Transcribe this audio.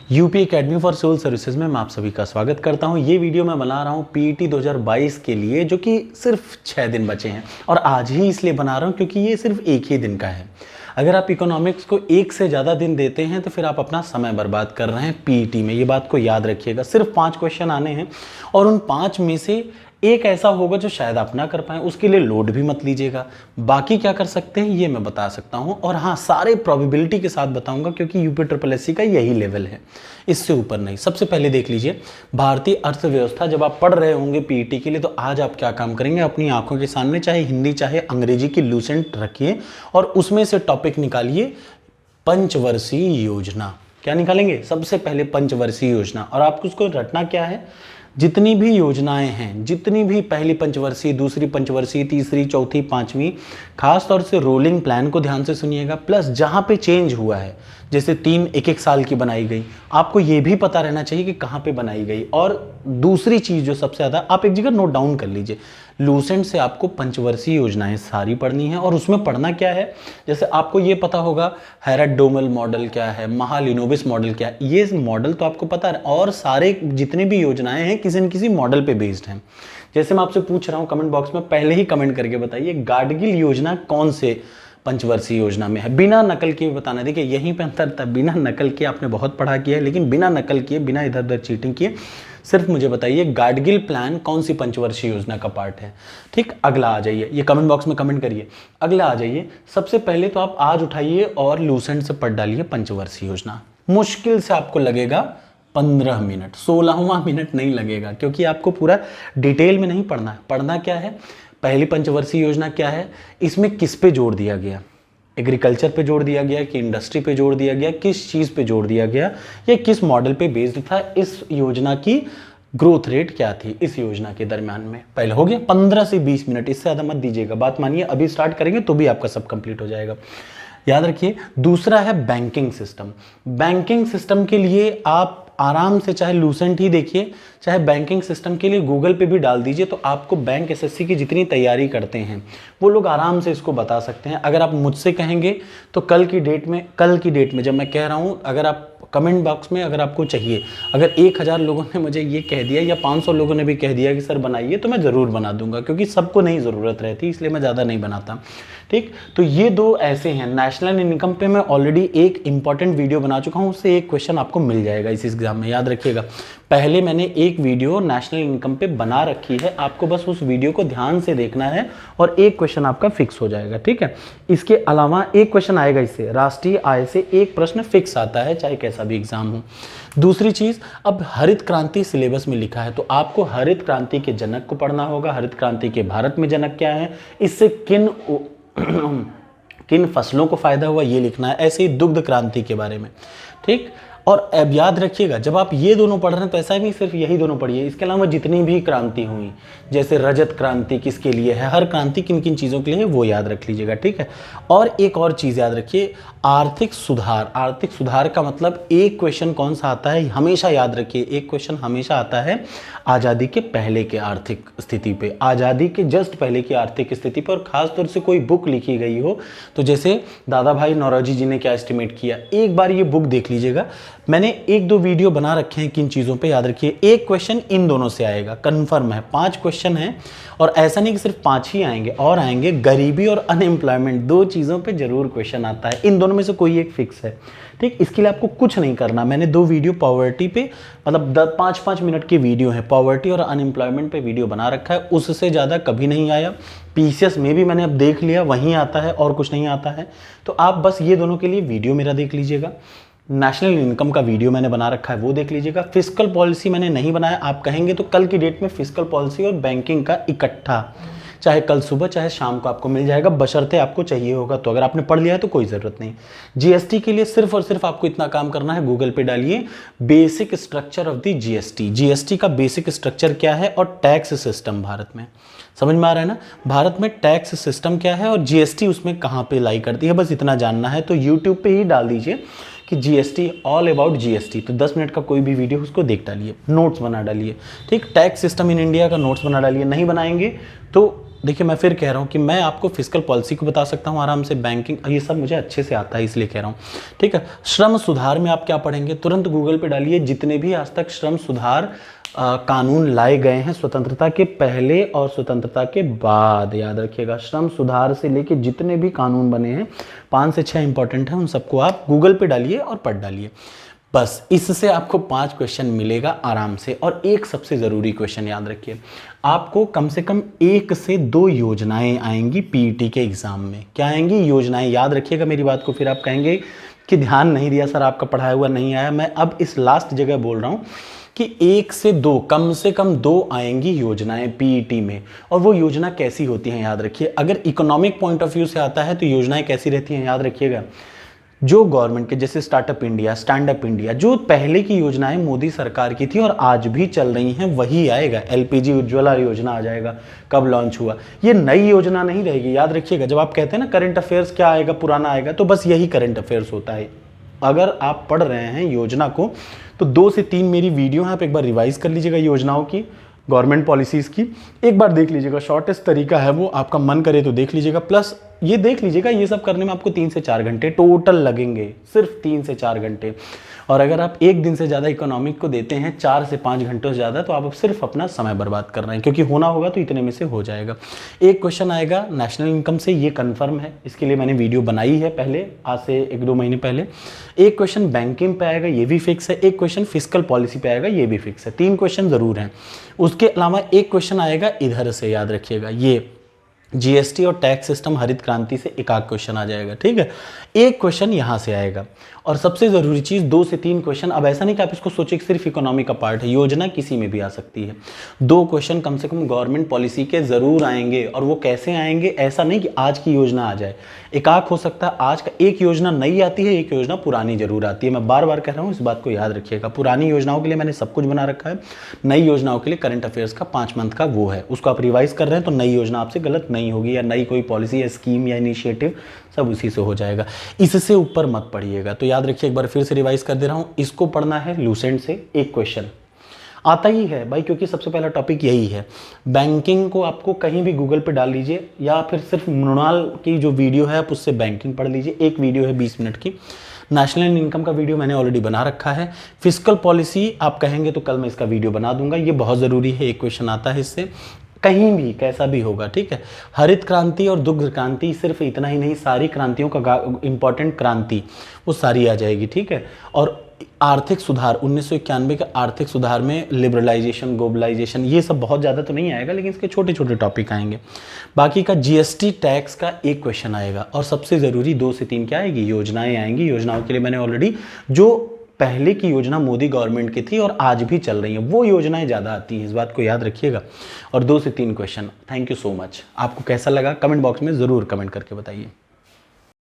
UP academy for civil services में मैं आप सभी का स्वागत करता हूं। ये वीडियो मैं बना रहा हूं पीईटी 2022 के लिए, जो कि सिर्फ 6 दिन बचे हैं। और आज ही इसलिए बना रहा हूं क्योंकि ये सिर्फ एक ही दिन का है। अगर आप इकोनॉमिक्स को एक से ज़्यादा दिन देते हैं तो फिर आप अपना समय बर्बाद कर रहे हैं पीईटी में। ये बात को याद रखिएगा। सिर्फ 5 क्वेश्चन आने हैं और उन 5 में से एक ऐसा होगा जो शायद आप ना कर पाएँ, उसके लिए लोड भी मत लीजिएगा। बाकी क्या कर सकते हैं ये मैं बता सकता हूं, और हाँ, सारे प्रोबेबिलिटी के साथ बताऊंगा क्योंकि यूपी ट्रिपल एससी का यही लेवल है, इससे ऊपर नहीं। सबसे पहले देख लीजिए भारतीय अर्थव्यवस्था। जब आप पढ़ रहे होंगे पीईटी के लिए तो आज आप क्या काम करेंगे, अपनी आंखों के सामने चाहे हिंदी चाहे अंग्रेजी की लूसेंट रखिए और उसमें से टॉपिक निकालिए पंचवर्षीय योजना। क्या निकालेंगे? सबसे पहले पंचवर्षीय योजना। और आपको उसको रटना क्या है, जितनी भी योजनाएं हैं, जितनी भी पहली पंचवर्षीय, दूसरी पंचवर्षीय, तीसरी, चौथी, पांचवी, खास तौर से रोलिंग प्लान को ध्यान से सुनिएगा। प्लस जहां पे चेंज हुआ है, जैसे 3 एक साल की बनाई गई, आपको ये भी पता रहना चाहिए कि कहाँ पे बनाई गई। और दूसरी चीज़ जो सबसे ज़्यादा, आप एक जगह नोट डाउन कर लीजिए, लूसेंट से आपको पंचवर्षीय योजनाएं सारी पढ़नी है। और उसमें पढ़ना क्या है, जैसे आपको ये पता होगा हेराडोमल मॉडल क्या है, महालिनोबिस मॉडल क्या है, ये मॉडल तो आपको पता है। और सारे जितने भी योजनाएं हैं किसी न किसी मॉडल पे बेस्ड हैं। जैसे मैं आपसे पूछ रहा हूँ कमेंट बॉक्स में, पहले ही कमेंट करके बताइए गाडगिल योजना कौन से पंचवर्षीय योजना में है, बिना नकल किए बताना। देखिए यहीं पे अंतर था, बिना नकल किए आपने बहुत पढ़ा किया है, लेकिन बिना नकल किए, बिना इधर उधर चीटिंग किए सिर्फ मुझे बताइए गाडगिल प्लान कौन सी पंचवर्षीय योजना का पार्ट है। ठीक, अगला आ जाइए, ये कमेंट बॉक्स में कमेंट करिए। अगला आ जाइए, सबसे पहले तो आप आज उठाइए और लूसेंट से पढ़ डालिए पंचवर्षीय योजना। मुश्किल से आपको लगेगा 15 मिनट, 16वां मिनट नहीं लगेगा, क्योंकि आपको पूरा डिटेल में नहीं पढ़ना है। पढ़ना क्या है, पहली पंचवर्षीय योजना क्या है, इसमें किस पे जोर दिया गया, एग्रीकल्चर पे जोर दिया गया कि इंडस्ट्री पे जोर दिया गया, किस चीज़ पे जोर दिया गया, या किस मॉडल पे बेस्ड था, इस योजना की ग्रोथ रेट क्या थी इस योजना के दरमियान में। पहले हो गया 15 से 20 मिनट, इससे ज़्यादा मत दीजिएगा। बात मानिए, अभी स्टार्ट करेंगे तो भी आपका सब कंप्लीट हो जाएगा। याद रखिए, दूसरा है बैंकिंग सिस्टम। बैंकिंग सिस्टम के लिए आप आराम से चाहे लूसेंट ही देखिए, चाहे बैंकिंग सिस्टम के लिए गूगल पे भी डाल दीजिए, तो आपको बैंक एसएससी की जितनी तैयारी करते हैं वो लोग आराम से इसको बता सकते हैं। अगर आप मुझसे कहेंगे तो कल की डेट में जब मैं कह रहा हूँ, अगर आप कमेंट बॉक्स में अगर आपको चाहिए, अगर 1000 लोगों ने मुझे ये कह दिया या 500 लोगों ने भी कह दिया कि सर बनाइए, तो मैं ज़रूर बना दूंगा, क्योंकि सबको नहीं ज़रूरत रहती, इसलिए मैं ज़्यादा नहीं बनाता। ठीक, तो ये 2 ऐसे हैं। नेशनल इनकम पे मैं ऑलरेडी एक इंपॉर्टेंट वीडियो बना चुका हूँ, उससे एक क्वेश्चन आपको मिल जाएगा इस एग्जाम में, याद रखिएगा। पहले मैंने एक वीडियो नेशनल इनकम पे बना रखी है, आपको बस उस वीडियो को ध्यान से देखना है और एक क्वेश्चन आपका फिक्स हो जाएगा। ठीक है, इसके अलावा एक क्वेश्चन आएगा, इससे राष्ट्रीय आय से एक प्रश्न फिक्स आता है, चाहे कैसा भी एग्जाम हो। दूसरी चीज, अब हरित क्रांति सिलेबस में लिखा है, तो आपको हरित क्रांति के जनक को पढ़ना होगा। हरित क्रांति के भारत में जनक क्या है, इससे किन फसलों को फायदा हुआ ये लिखना है। ऐसे ही दुग्ध क्रांति के बारे में। ठीक, और अब याद रखिएगा, जब आप ये दोनों पढ़ रहे हैं तो ऐसा नहीं सिर्फ यही दोनों पढ़िए, इसके अलावा जितनी भी क्रांति हुई, जैसे रजत क्रांति किसके लिए है, हर क्रांति किन किन चीज़ों के लिए है वो याद रख लीजिएगा। ठीक है, और एक और चीज़ याद रखिए, आर्थिक सुधार। आर्थिक सुधार का मतलब एक क्वेश्चन कौन सा आता है, हमेशा याद रखिए, एक क्वेश्चन हमेशा आता है आज़ादी के पहले के आर्थिक स्थिति पे, आज़ादी के जस्ट पहले की आर्थिक स्थिति पर। और खास तौर से कोई बुक लिखी गई हो, तो जैसे दादा भाई नौरोजी जी ने क्या एस्टिमेट किया, एक बार ये बुक देख लीजिएगा। मैंने 1-2 वीडियो बना रखे हैं किन चीज़ों पे, याद रखिए। एक क्वेश्चन इन दोनों से आएगा, कन्फर्म है। 5 क्वेश्चन हैं, और ऐसा नहीं कि सिर्फ 5 ही आएंगे, और आएंगे। गरीबी और अनएम्प्लॉयमेंट, 2 चीज़ों पे जरूर क्वेश्चन आता है, इन दोनों में से कोई एक फिक्स है। ठीक, इसके लिए आपको कुछ नहीं करना। मैंने 2 वीडियो पॉवर्टी पे, मतलब 5-5 मिनट की वीडियो है, पॉवर्टी और अनएम्प्लॉयमेंट पे वीडियो बना रखा है, उससे ज़्यादा कभी नहीं आया। पीसीएस में भी मैंने अब देख लिया, वहीं आता है और कुछ नहीं आता है। तो आप बस ये दोनों के लिए वीडियो मेरा देख लीजिएगा। नेशनल इनकम का वीडियो मैंने बना रखा है, वो देख लीजिएगा। फिस्कल पॉलिसी मैंने नहीं बनाया, आप कहेंगे तो कल की डेट में फिस्कल पॉलिसी और बैंकिंग का इकट्ठा, चाहे कल सुबह चाहे शाम को आपको मिल जाएगा, बशर्ते आपको चाहिए होगा तो। अगर आपने पढ़ लिया है तो कोई ज़रूरत नहीं। जीएसटी के लिए सिर्फ और सिर्फ आपको इतना काम करना है, गूगल पे डालिए basic structure of the GST. GST का बेसिक स्ट्रक्चर क्या है और टैक्स सिस्टम भारत में, समझ में आ रहा है ना। भारत में टैक्स सिस्टम क्या है और जीएसटी उसमें कहाँ पे लाई करती है, बस इतना जानना है। तो यूट्यूब पे ही डाल दीजिए कि जीएसटी, ऑल अबाउट जीएसटी, तो 10 मिनट का कोई भी वीडियो उसको देख डालिए, नोट्स बना डालिए। ठीक, टैक्स सिस्टम इन इंडिया का नोट्स बना डालिए। नहीं बनाएंगे तो देखिए मैं फिर कह रहा हूँ कि मैं आपको फिस्कल पॉलिसी को बता सकता हूँ आराम से, बैंकिंग, ये सब मुझे अच्छे से आता है इसलिए कह रहा हूँ, ठीक है। श्रम सुधार में आप क्या पढ़ेंगे, तुरंत गूगल पे डालिए जितने भी आज तक श्रम सुधार कानून लाए गए हैं स्वतंत्रता के पहले और स्वतंत्रता के बाद, याद रखिएगा श्रम सुधार से लेके जितने भी कानून बने हैं 5 से 6 इंपॉर्टेंट हैं, उन सबको आप गूगल पे डालिए और पढ़ डालिए। बस इससे आपको 5 क्वेश्चन मिलेगा आराम से। और एक सबसे ज़रूरी क्वेश्चन याद रखिए, आपको कम से कम 1 से 2 योजनाएं आएंगी पीईटी के एग्ज़ाम में। क्या आएंगी? योजनाएं। याद रखिएगा मेरी बात को, फिर आप कहेंगे कि ध्यान नहीं दिया सर, आपका पढ़ाया हुआ नहीं आया। मैं अब इस लास्ट जगह बोल रहा हूँ कि 1 से 2, कम से कम 2 आएंगी योजनाएं पीईटी में। और वो योजना कैसी होती हैं याद रखिए, अगर इकोनॉमिक पॉइंट ऑफ व्यू से आता है तो योजनाएं कैसी रहती हैं याद रखिएगा, जो गवर्नमेंट के जैसे startup India, stand up India, जो पहले की योजनाएं मोदी सरकार की थी और आज भी चल रही हैं वही आएगा। एलपीजी उज्ज्वला योजना आ जाएगा, कब लॉन्च हुआ, ये नई योजना नहीं रहेगी। याद रखिएगा जब आप कहते हैं ना करंट अफेयर्स क्या आएगा, पुराना आएगा, तो बस यही करंट अफेयर्स होता है। अगर आप पढ़ रहे हैं योजना को तो 2 से 3 मेरी वीडियो हैं, आप एक बार रिवाइज कर लीजिएगा योजनाओं की, गवर्नमेंट पॉलिसीज़ की एक बार देख लीजिएगा। शॉर्टेस्ट तरीका है वो, आपका मन करे तो देख लीजिएगा। प्लस ये देख लीजिएगा, ये सब करने में आपको 3 से 4 घंटे टोटल लगेंगे, सिर्फ 3 से 4 घंटे। और अगर आप एक दिन से ज़्यादा इकोनॉमिक को देते हैं 4 से 5 घंटों से ज़्यादा, तो आप सिर्फ अपना समय बर्बाद कर रहे हैं, क्योंकि होना होगा तो इतने में से हो जाएगा। एक क्वेश्चन आएगा नेशनल इनकम से, ये कन्फर्म है, इसके लिए मैंने वीडियो बनाई है पहले, आज से 1-2 महीने पहले। एक क्वेश्चन बैंकिंग पे आएगा, ये भी फिक्स है। एक क्वेश्चन फिस्कल पॉलिसी पे आएगा, ये भी फिक्स है। 3 क्वेश्चन ज़रूर हैं। उसके अलावा एक क्वेश्चन आएगा इधर से, याद रखिएगा, ये जीएसटी और टैक्स सिस्टम हरित क्रांति से एक आध क्वेश्चन आ जाएगा, ठीक है। एक क्वेश्चन यहाँ से आएगा। और सबसे ज़रूरी चीज़ 2 से 3 क्वेश्चन, अब ऐसा नहीं कि आप इसको सोचिए कि सिर्फ इकोनॉमी का पार्ट है, योजना किसी में भी आ सकती है। 2 क्वेश्चन कम से कम गवर्नमेंट पॉलिसी के ज़रूर आएंगे। और वो कैसे आएंगे, ऐसा नहीं कि आज की योजना आ जाए, एकाक हो सकता है आज का, एक योजना नई आती है, एक योजना पुरानी जरूर आती है। मैं बार बार कह रहा हूँ, इस बात को याद रखिएगा। पुरानी योजनाओं के लिए मैंने सब कुछ बना रखा है, नई योजनाओं के लिए करंट अफेयर्स का 5 मंथ का वो है, उसको आप रिवाइज कर रहे हैं तो नई योजना आपसे गलत नहीं होगी, या नई कोई पॉलिसी या स्कीम या इनिशिएटिव सब उसी से हो जाएगा। इससे ऊपर मत पढ़िएगा। तो याद रखिए, एक बार फिर से रिवाइज कर दे रहा हूँ, इसको पढ़ना है लूसेंट से, एक क्वेश्चन आता ही है भाई, क्योंकि सबसे पहला टॉपिक यही है। बैंकिंग को आपको कहीं भी गूगल पे डाल लीजिए, या फिर सिर्फ मृणाल की जो वीडियो है आप उससे बैंकिंग पढ़ लीजिए, एक वीडियो है 20 मिनट की। नेशनल इनकम का वीडियो मैंने ऑलरेडी बना रखा है। फिस्कल पॉलिसी आप कहेंगे तो कल मैं इसका वीडियो बना दूंगा, ये बहुत ज़रूरी है, एक क्वेश्चन आता है इससे, कहीं भी कैसा भी होगा, ठीक है। हरित क्रांति और दुग्ध क्रांति, सिर्फ इतना ही नहीं, सारी क्रांतियों का इंपॉर्टेंट क्रांति वो सारी आ जाएगी, ठीक है। और आर्थिक सुधार 1991 के आर्थिक सुधार में लिबरलाइजेशन, ग्लोबलाइजेशन, ये सब बहुत ज़्यादा तो नहीं आएगा, लेकिन इसके छोटे छोटे टॉपिक आएंगे। बाकी का जीएसटी टैक्स का एक क्वेश्चन आएगा। और सबसे ज़रूरी 2 से 3 क्या आएगी, योजनाएं आएंगी। योजनाओं के लिए मैंने ऑलरेडी, जो पहले की योजना मोदी गवर्नमेंट की थी और आज भी चल रही हैं, वो योजनाएं ज़्यादा आती हैं, इस बात को याद रखिएगा। और 2 से 3 question. Thank you so much. आपको कैसा लगा कमेंट बॉक्स में ज़रूर कमेंट करके बताइए।